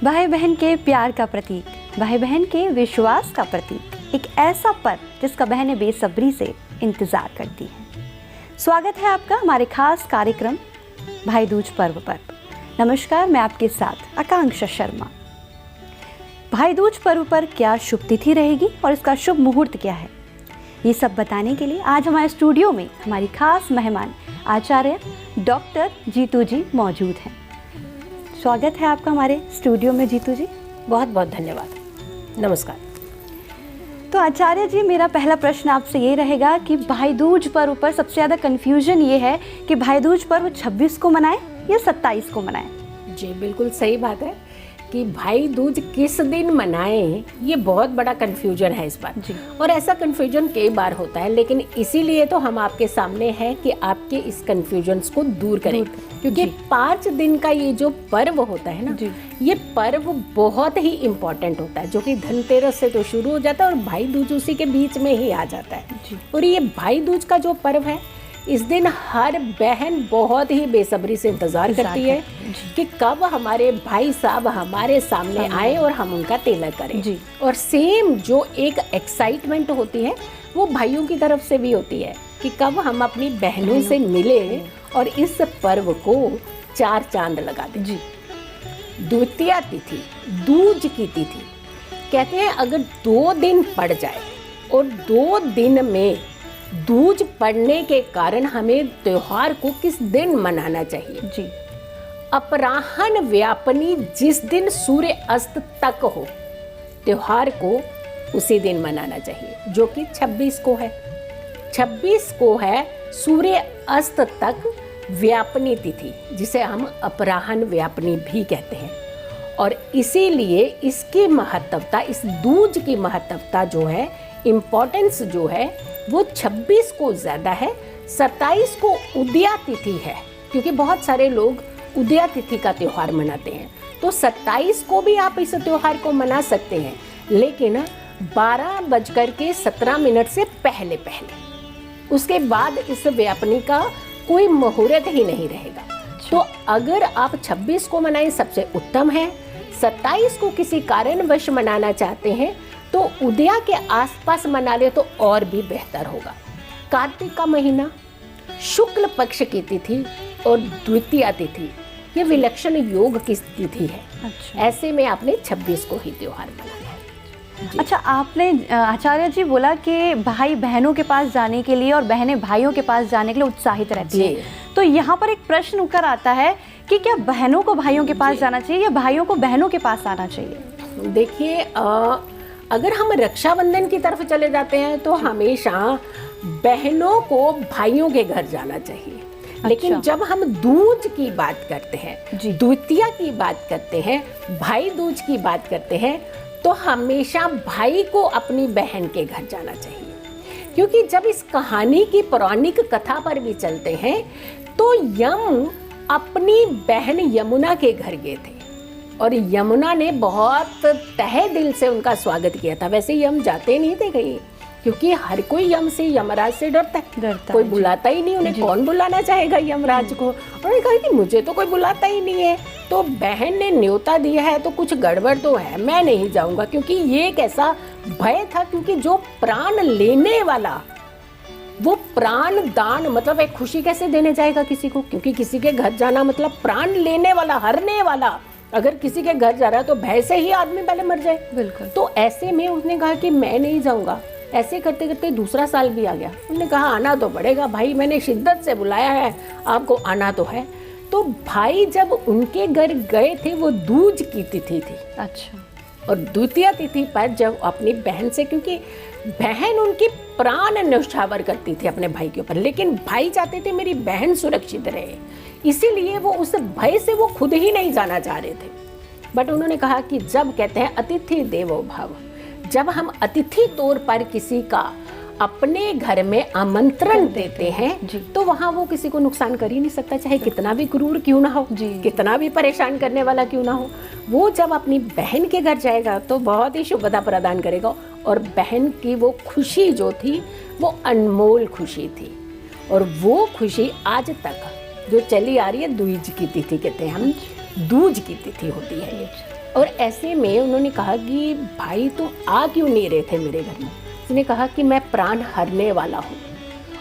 भाई बहन के प्यार का प्रतीक, भाई बहन के विश्वास का प्रतीक, एक ऐसा पर्व जिसका बहनें बेसब्री से इंतज़ार करती हैं। स्वागत है आपका हमारे खास कार्यक्रम भाई दूज पर्व पर। नमस्कार, मैं आपके साथ आकांक्षा शर्मा। भाई दूज पर्व पर क्या शुभ तिथि रहेगी और इसका शुभ मुहूर्त क्या है, ये सब बताने के लिए आज हमारे स्टूडियो में हमारी खास मेहमान आचार्य डॉक्टर जीतू जी मौजूद हैं। स्वागत है आपका हमारे स्टूडियो में जीतू जी। बहुत बहुत धन्यवाद। नमस्कार। तो आचार्य जी, मेरा पहला प्रश्न आपसे ये रहेगा कि भाई दूज पर्व पर सबसे ज़्यादा कन्फ्यूजन ये है कि भाई दूज पर्व 26 को मनाएं या 27 को मनाएं। जी बिल्कुल सही बात है कि भाई दूज किस दिन मनाएं, ये बहुत बड़ा कन्फ्यूजन है इस बार जी। और ऐसा कन्फ्यूजन कई बार होता है, लेकिन इसीलिए तो हम आपके सामने हैं कि आपके इस कन्फ्यूजन्स को दूर करें, क्योंकि 5 दिन का ये जो पर्व होता है ना, ये पर्व बहुत ही इम्पोर्टेंट होता है, जो कि धनतेरस से तो शुरू हो जाता है और भाई दूज उसी के बीच में ही आ जाता है जी। और ये भाई दूज का जो पर्व है, इस दिन हर बहन बहुत ही बेसब्री से इंतज़ार करती है कि कब हमारे भाई साहब हमारे सामने आए और हम उनका तिलक करें जी। और सेम जो एक एक्साइटमेंट होती है वो भाइयों की तरफ से भी होती है कि कब हम अपनी बहनों से मिले और इस पर्व को 4 चांद लगा दें। जी। द्वितीया तिथि, दूज की तिथि, कहते हैं अगर 2 दिन पड़ जाए और 2 दिन में दूज पड़ने के कारण हमें त्योहार को किस दिन मनाना चाहिए जी। अपराह्न व्यापनी, जिस दिन सूर्य अस्त तक हो, त्योहार को उसी दिन मनाना चाहिए, जो कि 26 को है। 26 को है सूर्य अस्त तक व्यापनी तिथि, जिसे हम अपराह्न व्यापनी भी कहते हैं। और इसीलिए इसकी महत्वता, इस दूज की महत्वता जो है, इम्पोर्टेंस जो है, वो 26 को ज़्यादा है। 27 को उदया तिथि है, क्योंकि बहुत सारे लोग उदया तिथि का त्यौहार मनाते हैं, तो 27 को भी आप इस त्यौहार को मना सकते हैं, लेकिन 12:17 से पहले पहले। उसके बाद इस व्यापनी का कोई मुहूर्त ही नहीं रहेगा। तो अगर आप 26 को मनाएं सबसे उत्तम है। 27 को किसी कारणवश मनाना चाहते हैं तो उदया के आसपास मना ले तो और भी बेहतर होगा। कार्तिक का महीना, शुक्ल पक्ष की तिथि और द्वितीया तिथि, ये विलक्षण योग की तिथि है। अच्छा। ऐसे में आपने 26 को ही त्योहार मनाना है। अच्छा, आपने आचार्य जी बोला कि भाई बहनों के पास जाने के लिए और बहनें भाइयों के पास जाने के लिए उत्साहित रहती हैं, तो यहाँ पर एक प्रश्न उकर आता है कि क्या बहनों को भाइयों के पास जाना चाहिए या भाइयों को बहनों के पास आना चाहिए? देखिए, अगर हम रक्षाबंधन की तरफ चले जाते हैं तो हमेशा बहनों को भाइयों के घर जाना चाहिए। लेकिन जब हम दूज की बात करते हैं, द्वितीया की बात करते हैं, भाई दूज की बात करते हैं, तो हमेशा भाई को अपनी बहन के घर जाना चाहिए। क्योंकि जब इस कहानी की पौराणिक कथा पर भी चलते हैं तो यम अपनी बहन यमुना के घर गए थे और यमुना ने बहुत तहे दिल से उनका स्वागत किया था। वैसे यम जाते नहीं थे कहीं, क्योंकि हर कोई यम से, यमराज से डरता है, कोई बुलाता ही नहीं, उन्हें कौन बुलाना चाहेगा यमराज को। उन्होंने कहा कि मुझे तो कोई बुलाता ही नहीं है, तो बहन ने न्योता दिया है तो कुछ गड़बड़ तो है, मैं नहीं जाऊंगा। क्योंकि ये एक ऐसा भय था, क्योंकि जो प्राण लेने वाला, वो प्राण दान मतलब एक खुशी कैसे देने जाएगा किसी को, क्योंकि किसी के घर जाना मतलब प्राण लेने वाला, हरने वाला। अगर किसी के घर जा रहा है तो भय से ही आदमी पहले मर जाए। बिल्कुल। तो ऐसे में उसने कहा कि मैं नहीं जाऊंगा। ऐसे करते करते दूसरा साल भी आ गया। उन्होंने कहा आना तो पड़ेगा भाई, मैंने शिद्दत से बुलाया है, आपको आना तो है। तो भाई जब उनके घर गए थे, वो दूज की तिथि थी। अच्छा। और द्वितीया तिथि पर जब अपनी बहन से, क्योंकि बहन उनकी प्राण न्यौछावर करती थी अपने भाई के ऊपर, लेकिन भाई चाहते थे मेरी बहन सुरक्षित रहे, इसीलिए वो उस भय से वो खुद ही नहीं जाना चाह रहे थे। बट उन्होंने कहा कि जब कहते हैं अतिथि देवो भव, जब हम अतिथि तौर पर किसी का अपने घर में आमंत्रण देते हैं तो वहाँ वो किसी को नुकसान कर ही नहीं सकता, चाहे कितना भी क्रूर क्यों ना हो, कितना भी परेशान करने वाला क्यों ना हो। वो जब अपनी बहन के घर जाएगा तो बहुत ही शुभता प्रदान करेगा। और बहन की वो खुशी जो थी वो अनमोल खुशी थी, और वो खुशी आज तक जो चली आ रही है, दूज की तिथि कहते हैं हम, दूज की तिथि होती है ये। और ऐसे में उन्होंने कहा कि भाई तुम आ क्यों नहीं रहे थे मेरे घर में। उसने कहा कि मैं प्राण हरने वाला हूँ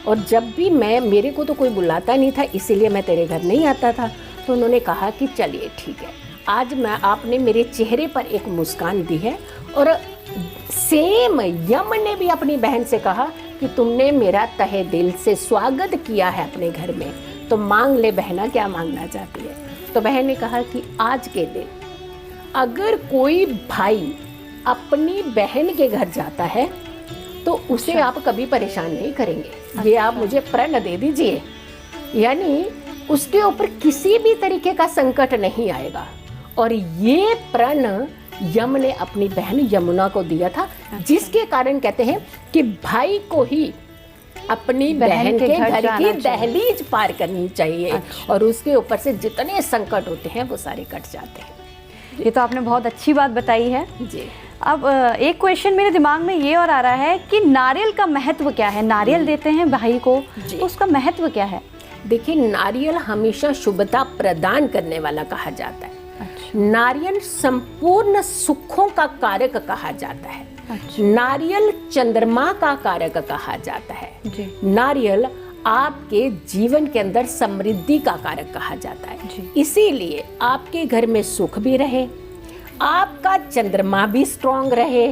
और जब भी मेरे को तो कोई बुलाता नहीं था, इसीलिए मैं तेरे घर नहीं आता था। तो उन्होंने कहा कि चलिए ठीक है, आज आपने मेरे चेहरे पर एक मुस्कान दी है। और सेम यम ने भी अपनी बहन से कहा कि तुमने मेरा तहे दिल से स्वागत किया है अपने घर में, तो मांग ले बहना क्या मांगना चाहती है। तो बहन ने कहा कि आज के दिन अगर कोई भाई अपनी बहन के घर जाता है तो उसे आप कभी परेशान नहीं करेंगे, ये आप मुझे प्रण दे दीजिए, यानी उसके ऊपर किसी भी तरीके का संकट नहीं आएगा। और ये प्रण यम ने अपनी बहन यमुना को दिया था, जिसके कारण कहते हैं कि भाई को ही अपनी बहन के घर की दहलीज पार करनी चाहिए और उसके ऊपर से जितने संकट होते हैं वो सारे कट जाते हैं। ये तो आपने बहुत अच्छी बात बताई है जी। अब एक क्वेश्चन मेरे दिमाग में ये और आ रहा है कि नारियल का महत्व क्या है। नारियल देते हैं भाई को, तो उसका महत्व क्या है? देखिए, नारियल हमेशा शुभता प्रदान करने वाला कहा जाता है। अच्छा। नारियल संपूर्ण सुखों का कारक कहा जाता है। अच्छा। नारियल चंद्रमा का कारक कहा जाता है जी। नारियल आपके जीवन के अंदर समृद्धि का कारक कहा जाता है, इसीलिए आपके घर में सुख भी रहे, आपका चंद्रमा भी स्ट्रॉन्ग रहे,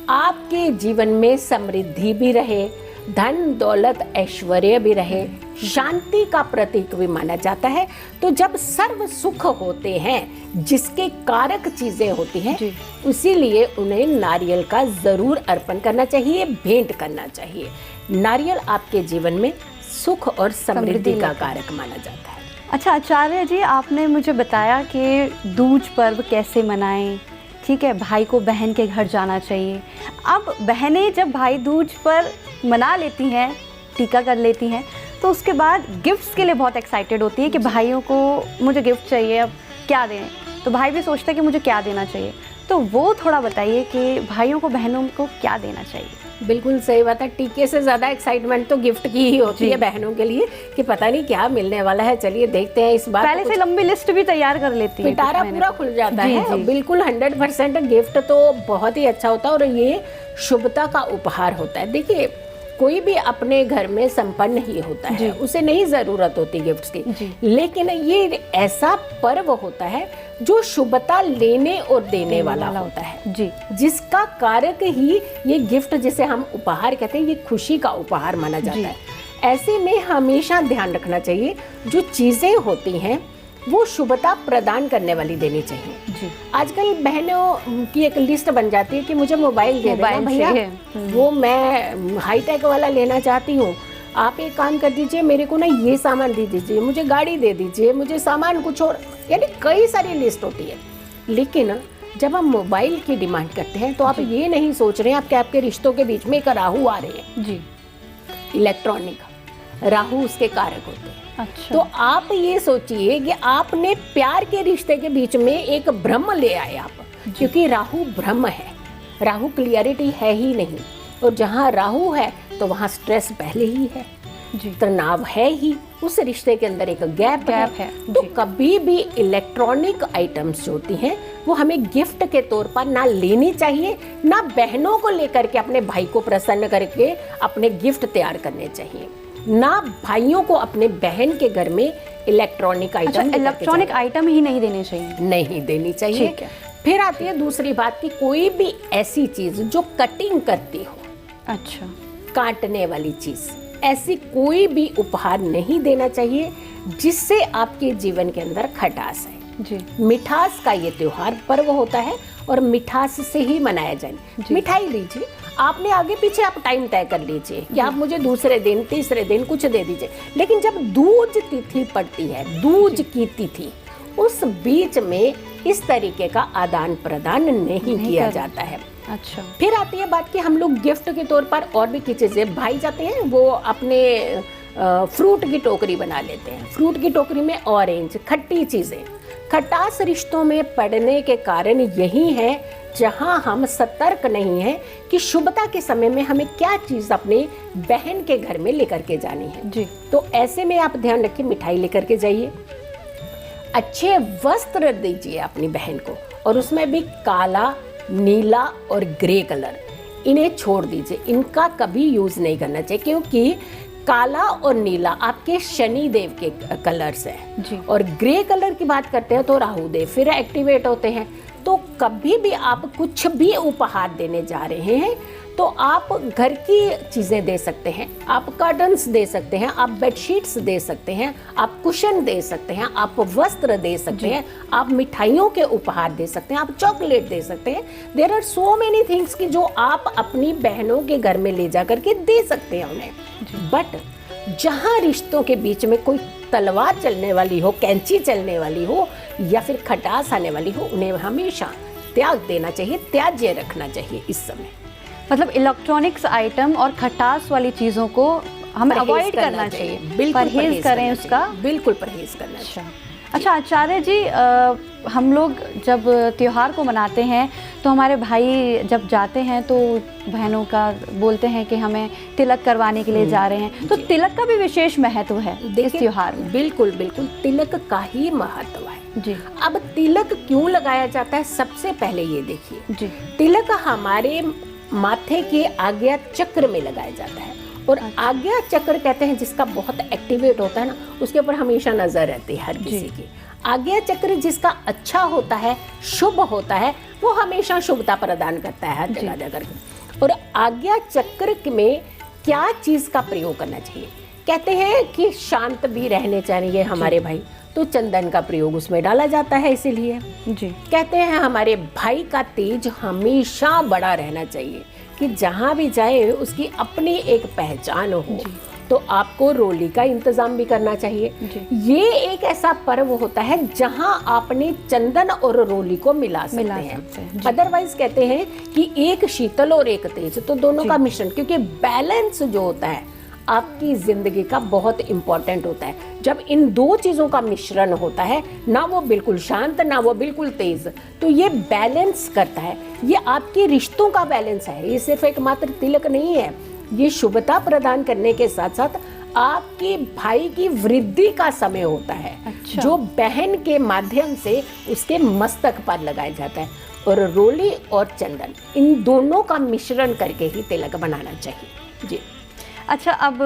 आपके जीवन में समृद्धि भी रहे, धन दौलत ऐश्वर्य भी रहे, शांति का प्रतीक भी माना जाता है। तो जब सर्व सुख होते हैं, जिसके कारक चीजें होती हैं, इसीलिए उन्हें नारियल का जरूर अर्पण करना चाहिए, भेंट करना चाहिए। नारियल आपके जीवन में सुख और समृद्धि का कारक माना जाता है। अच्छा आचार्य जी, आपने मुझे बताया कि दूज पर्व कैसे मनाएं, ठीक है, भाई को बहन के घर जाना चाहिए। अब बहनें जब भाई दूज पर मना लेती हैं, टीका कर लेती हैं, तो उसके बाद गिफ्ट्स के लिए बहुत एक्साइटेड होती है कि भाइयों को मुझे गिफ्ट चाहिए, अब क्या दें। तो भाई भी सोचता है कि मुझे क्या देना चाहिए। तो वो थोड़ा बताइए कि भाइयों को बहनों को क्या देना चाहिए। बिल्कुल सही बात है, टीके से ज़्यादा एक्साइटमेंट तो गिफ्ट की ही होती है बहनों के लिए कि पता नहीं क्या मिलने वाला है। चलिए देखते हैं इस बार। पहले से लंबी लिस्ट भी तैयार कर लेती है, पिटारा पूरा खुल जाता है। बिल्कुल 100% गिफ्ट तो बहुत ही अच्छा होता है और ये शुभता का उपहार होता है। देखिए, कोई भी अपने घर में संपन्न ही होता है, उसे नहीं जरूरत होती गिफ्ट्स की, लेकिन ये ऐसा पर्व होता है जो शुभता लेने और देने वाला होता है जी, जिसका कारक ही ये गिफ्ट, जिसे हम उपहार कहते हैं, ये खुशी का उपहार माना जाता है। ऐसे में हमेशा ध्यान रखना चाहिए जो चीजें होती हैं वो शुभता प्रदान करने वाली देनी चाहिए जी। आजकल बहनों की एक लिस्ट बन जाती है कि मुझे मोबाइल दे देना भैया, वो मैं हाईटेक वाला लेना चाहती हूँ, आप एक काम कर दीजिए, मेरे को ना ये सामान दे दीजिए, मुझे गाड़ी दे दीजिए, मुझे सामान कुछ और, यानी कई सारी लिस्ट होती है। लेकिन जब हम मोबाइल की डिमांड करते हैं तो आप ये नहीं सोच रहे हैं आपके रिश्तों के बीच में एक राहु आ रहे हैं जी, इलेक्ट्रॉनिक राहु उसके कारक होते हैं। अच्छा। तो आप ये सोचिए कि आपने प्यार के रिश्ते के बीच में एक भ्रम ले आए आप, क्योंकि राहु भ्रम है, राहु क्लियरिटी है ही नहीं, और जहाँ राहु है तो वहाँ स्ट्रेस पहले ही है, तनाव है ही, उस रिश्ते के अंदर एक गैप है। तो कभी भी इलेक्ट्रॉनिक आइटम्स जो होती हैं वो हमें गिफ्ट के तौर पर ना लेनी चाहिए, ना बहनों को लेकर के अपने भाई को प्रसन्न करके अपने गिफ्ट तैयार करने चाहिए, ना भाइयों को अपने बहन के घर में इलेक्ट्रॉनिक आइटम इलेक्ट्रॉनिक आइटम ही नहीं देने चाहिए, नहीं देनी चाहिए। फिर आती है दूसरी बात कि कोई भी ऐसी चीज जो कटिंग करती हो, अच्छा, काटने वाली चीज, ऐसी कोई भी उपहार नहीं देना चाहिए जिससे आपके जीवन के अंदर खटास है जी। मिठास का ये त्योहार पर्व होता है और मिठास से ही मनाया जाए। मिठाई लीजिए, आपने आगे पीछे आप टाइम तय कर लीजिए कि आप मुझे दूसरे दिन तीसरे दिन कुछ दे दीजिए, लेकिन जब दूज तिथि पड़ती है, दूज की तिथि, उस बीच में इस तरीके का आदान प्रदान नहीं किया जाता है। अच्छा। फिर आती है बात कि हम लोग गिफ्ट के तौर पर और भी किसी चीजें, भाई जाते हैं वो अपने फ्रूट की टोकरी बना लेते हैं, फ्रूट की टोकरी में ऑरेंज, खट्टी चीजें। खटास रिश्तों में पड़ने के कारण यही है जहां हम सतर्क नहीं हैं कि शुभता के समय में हमें क्या चीज अपने बहन के घर में लेकर के जानी है जी। तो ऐसे में आप ध्यान रखिए, मिठाई लेकर के जाइए, अच्छे वस्त्र दीजिए अपनी बहन को, और उसमें भी काला, नीला और ग्रे कलर, इन्हें छोड़ दीजिए, इनका कभी यूज नहीं करना चाहिए, क्योंकि काला और नीला आपके शनि देव के कलर्स है जी। और ग्रे कलर की बात करते हैं तो राहु देव फिर एक्टिवेट होते हैं। तो कभी भी आप कुछ भी उपहार देने जा रहे हैं तो आप घर की चीज़ें दे सकते हैं, आप कर्टन्स दे सकते हैं, आप बेडशीट्स दे सकते हैं, आप कुशन दे सकते हैं, आप वस्त्र दे सकते हैं, आप मिठाइयों के उपहार दे सकते हैं, आप चॉकलेट दे सकते हैं। There are so many things कि जो आप अपनी बहनों के घर में ले जा करके दे सकते हैं उन्हें। बट जहाँ रिश्तों के बीच में कोई तलवार चलने वाली हो, कैंची चलने वाली हो या फिर खटास आने वाली हो, उन्हें हमेशा त्याग देना चाहिए, त्याज्य रखना चाहिए इस समय। मतलब इलेक्ट्रॉनिक्स आइटम और खटास वाली चीज़ों को हमें अवॉइड करना चाहिए, बिल्कुल परहेज करें उसका, बिल्कुल परहेज करना चाहिए। अच्छा आचार्य जी, हम लोग जब त्योहार को मनाते हैं तो हमारे भाई जब जाते हैं तो बहनों का बोलते हैं कि हमें तिलक करवाने के लिए जा रहे हैं, तो तिलक का भी विशेष महत्व है इस त्योहार में। बिल्कुल बिल्कुल, तिलक का ही महत्व है जी। अब तिलक क्यों लगाया जाता है, सबसे पहले ये देखिए जी। तिलक हमारे माथे के आज्ञा चक्र में लगाया जाता है और आज्ञा चक्र कहते हैं जिसका बहुत एक्टिवेट होता है ना, उसके ऊपर हमेशा नजर रहती है हर किसी की। आज्ञा चक्र जिसका अच्छा होता है, शुभ होता है, वो हमेशा शुभता प्रदान करता है हर जगह जाकर के। और आज्ञा चक्र में क्या चीज का प्रयोग करना चाहिए, कहते हैं कि शांत भी रहने चाहिए हमारे भाई, तो चंदन का प्रयोग उसमें डाला जाता है। इसीलिए जी कहते हैं हमारे भाई का तेज हमेशा बड़ा रहना चाहिए, कि जहाँ भी जाए उसकी अपनी एक पहचान हो। तो आपको रोली का इंतजाम भी करना चाहिए। ये एक ऐसा पर्व होता है जहां आपने चंदन और रोली को मिला सकते हैं। अदरवाइज कहते हैं कि एक शीतल और एक तेज, तो दोनों का मिश्रण, क्योंकि बैलेंस जो होता है आपकी जिंदगी का बहुत इंपॉर्टेंट होता है। जब इन दो चीजों का मिश्रण होता है, ना वो बिल्कुल शांत ना वो बिल्कुल तेज, तो ये बैलेंस करता है। ये आपके रिश्तों का बैलेंस है, ये सिर्फ एक मात्र तिलक नहीं है, ये शुभता प्रदान करने के साथ साथ आपके भाई की वृद्धि का समय होता है। अच्छा। जो बहन के माध्यम से उसके मस्तक पर लगाया जाता है। और रोली और चंदन, इन दोनों का मिश्रण करके ही तिलक बनाना चाहिए जी। अच्छा, अब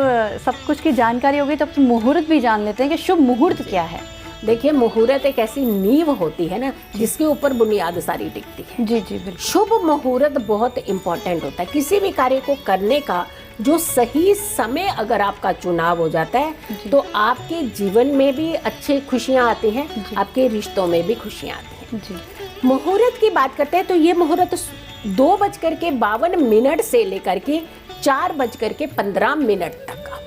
सब कुछ की जानकारी हो गई तो अब तो मुहूर्त भी जान लेते हैं कि शुभ मुहूर्त क्या है। देखिए, मुहूर्त एक ऐसी नींव होती है ना जिसके ऊपर बुनियाद सारी टिकती है। जी जी बिल्कुल। शुभ मुहूर्त बहुत इंपॉर्टेंट होता है। किसी भी कार्य को करने का जो सही समय अगर आपका चुनाव हो जाता है तो आपके जीवन में भी अच्छी खुशियां आती हैं, आपके रिश्तों में भी खुशियां आती हैं जी। मुहूर्त की बात करते हैं तो ये मुहूर्त 2:52 से लेकर के 4:15 तक का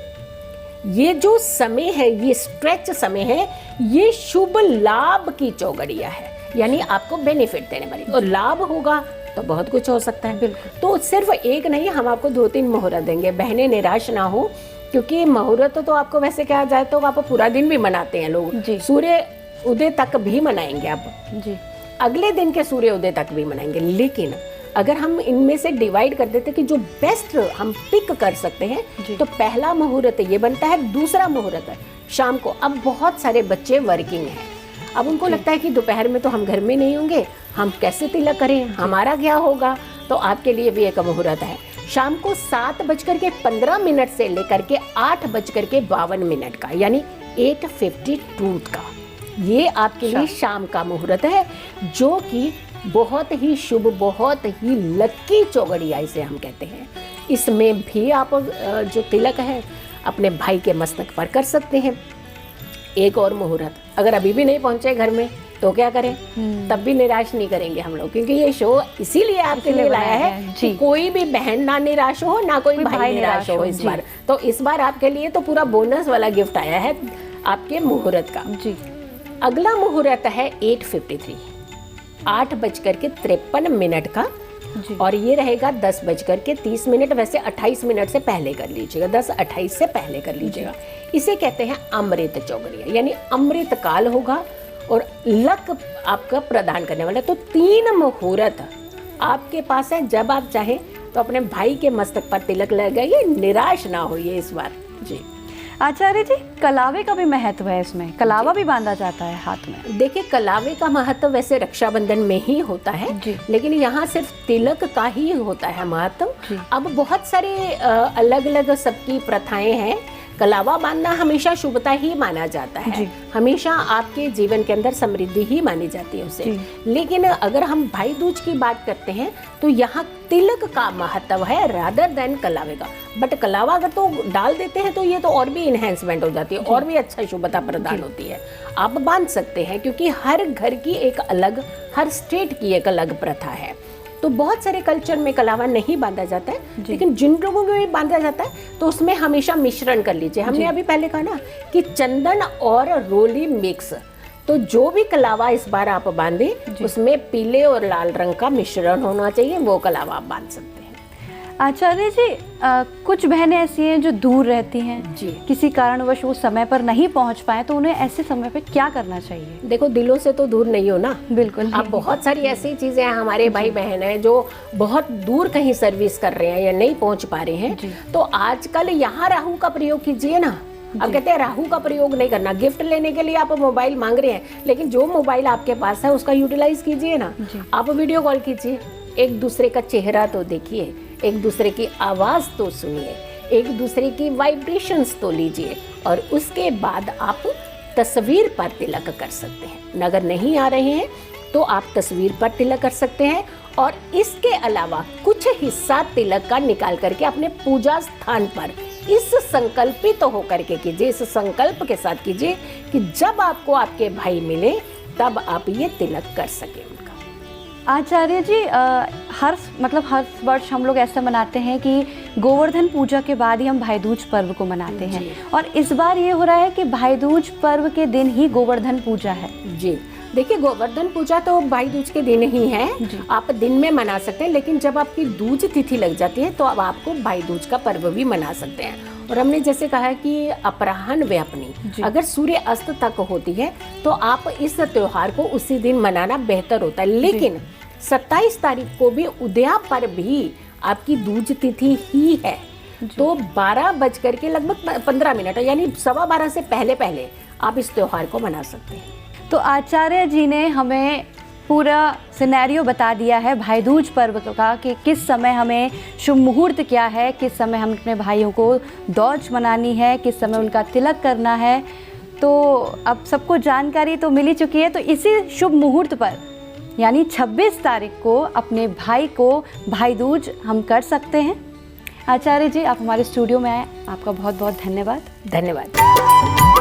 ये जो समय है, ये स्ट्रेच समय है, ये शुभ लाभ की चौगड़िया है, यानी आपको बेनिफिट देने वाली। और लाभ होगा तो बहुत कुछ हो सकता है। बिल्कुल। तो सिर्फ एक नहीं, हम आपको 2-3 मुहूर्त देंगे। बहनें निराश ना हो, क्योंकि मुहूर्त तो आपको वैसे कहा जाए तो आप पूरा दिन भी मनाते हैं लोग, सूर्य उदय तक भी मनाएंगे आप जी, अगले दिन के सूर्य उदय तक भी मनाएंगे। लेकिन अगर हम इनमें से डिवाइड कर देते कि जो बेस्ट हम पिक कर सकते हैं, तो पहला मुहूर्त ये बनता है, दूसरा मुहूर्त है शाम को। अब बहुत सारे बच्चे वर्किंग हैं, अब उनको लगता है कि दोपहर में तो हम घर में नहीं होंगे, हम कैसे तिलक करें, हमारा क्या होगा। तो आपके लिए भी एक मुहूर्त है शाम को 7:15 से लेकर के 8:52 का, यानी 8:52 का। ये आपके लिए शाम का मुहूर्त है, जो कि बहुत ही शुभ, बहुत ही लकी चौगड़िया इसे हम कहते हैं। इसमें भी आप जो तिलक है अपने भाई के मस्तक पर कर सकते हैं। एक और मुहूर्त, अगर अभी भी नहीं पहुंचे घर में तो क्या करें, तब भी निराश नहीं करेंगे हम लोग, क्योंकि ये शो इसीलिए आपके लिए लाया है कि कोई भी बहन ना निराश हो, ना कोई भाई निराश हो इस बार। तो इस बार आपके लिए तो पूरा बोनस वाला गिफ्ट आया है आपके मुहूर्त का जी। अगला मुहूर्त है 8:53, 8:53 का, और ये रहेगा 10:30। वैसे 28 मिनट से पहले कर लीजिएगा, 10:28 से पहले कर लीजिएगा। इसे कहते हैं अमृत चौगड़िया, यानी अमृत काल होगा और लक आपका प्रदान करने वाला। तो 3 मुहूर्त आपके पास है, जब आप चाहें तो अपने भाई के मस्तक पर तिलक लगाइए, निराश ना होइए इस बार जी। आचार्य जी, कलावे का भी महत्व है इसमें, कलावा भी बांधा जाता है हाथ में। देखिए, कलावे का महत्व वैसे रक्षाबंधन में ही होता है, लेकिन यहाँ सिर्फ तिलक का ही होता है महत्व। अब बहुत सारे अलग अलग सबकी प्रथाएं हैं। कलावा बांधना हमेशा शुभता ही माना जाता है, हमेशा आपके जीवन के अंदर समृद्धि ही मानी जाती है उसे। लेकिन अगर हम भाई दूज की बात करते हैं तो यहाँ तिलक का महत्व है रादर देन कलावे का। बट कलावा अगर तो डाल देते हैं तो ये तो और भी इन्हेंसमेंट हो जाती है, और भी अच्छा शुभता प्रदान होती है। आप बांध सकते हैं क्योंकि हर घर की एक अलग, हर स्टेट की एक अलग प्रथा है। तो बहुत सारे कल्चर में कलावा नहीं बांधा जाता है, लेकिन जिन लोगों में भी बांधा जाता है तो उसमें हमेशा मिश्रण कर लीजिए। हमने अभी पहले कहा ना कि चंदन और रोली मिक्स, तो जो भी कलावा इस बार आप बांधे उसमें पीले और लाल रंग का मिश्रण होना चाहिए, वो कलावा आप बांध सकते हैं। आचार्य जी, कुछ बहनें ऐसी हैं जो दूर रहती हैं जी, किसी कारणवश वो समय पर नहीं पहुंच पाए, तो उन्हें ऐसे समय पे क्या करना चाहिए? देखो, दिलों से तो दूर नहीं हो ना। बिल्कुल। अब बहुत सारी ऐसी चीजें हैं, हमारे भाई बहन हैं जो बहुत दूर कहीं सर्विस कर रहे हैं या नहीं पहुंच पा रहे हैं, तो आजकल यहाँ राहु का प्रयोग कीजिए ना। अब कहते हैं राहु का प्रयोग नहीं करना, गिफ्ट लेने के लिए आप मोबाइल मांग रहे हैं, लेकिन जो मोबाइल आपके पास है उसका यूटिलाइज कीजिए ना। आप वीडियो कॉल कीजिए, एक दूसरे का चेहरा तो देखिए, एक दूसरे की आवाज तो सुनिए, एक दूसरे की वाइब्रेशंस तो लीजिए, और उसके बाद आप तस्वीर पर तिलक कर सकते हैं। अगर नहीं आ रहे हैं तो आप तस्वीर पर तिलक कर सकते हैं, और इसके अलावा कुछ हिस्सा तिलक का निकाल करके अपने पूजा स्थान पर इस संकल्पित तो होकर के कीजिए, इस संकल्प के साथ कीजिए कि जब आपको आपके भाई मिले तब आप ये तिलक कर सके उनका। आचार्य जी, हर वर्ष हम लोग ऐसा मनाते हैं कि गोवर्धन पूजा के बाद ही हम भाई दूज पर्व को मनाते हैं, और इस बार ये हो रहा है कि भाई दूज पर्व के दिन ही गोवर्धन पूजा है। जी, देखिए, गोवर्धन पूजा तो भाई दूज के दिन ही है, आप दिन में मना सकते हैं, लेकिन जब आपकी दूज तिथि लग जाती है तो अब आपको भाई दूज का पर्व भी मना सकते हैं। और हमने जैसे कहा कि अपराह्न व्यापनी, अगर सूर्य अस्त तक होती है तो आप इस त्योहार को उसी दिन मनाना बेहतर होता है। लेकिन 27 तारीख को भी उदया पर भी आपकी दूज तिथि ही है, तो 12 बज करके लगभग 15 मिनट यानी 12:15 से पहले पहले आप इस त्योहार को मना सकते हैं। तो आचार्य जी ने हमें पूरा सिनेरियो बता दिया है भाई दूज पर्व का, कि किस समय हमें शुभ मुहूर्त क्या है, किस समय हम अपने भाइयों को दौज मनानी है, किस समय उनका तिलक करना है। तो अब सबको जानकारी तो मिल ही चुकी है, तो इसी शुभ मुहूर्त पर यानी 26 तारीख को अपने भाई को भाई दूज हम कर सकते हैं। आचार्य जी, आप हमारे स्टूडियो में आए, आपका बहुत बहुत धन्यवाद। धन्यवाद।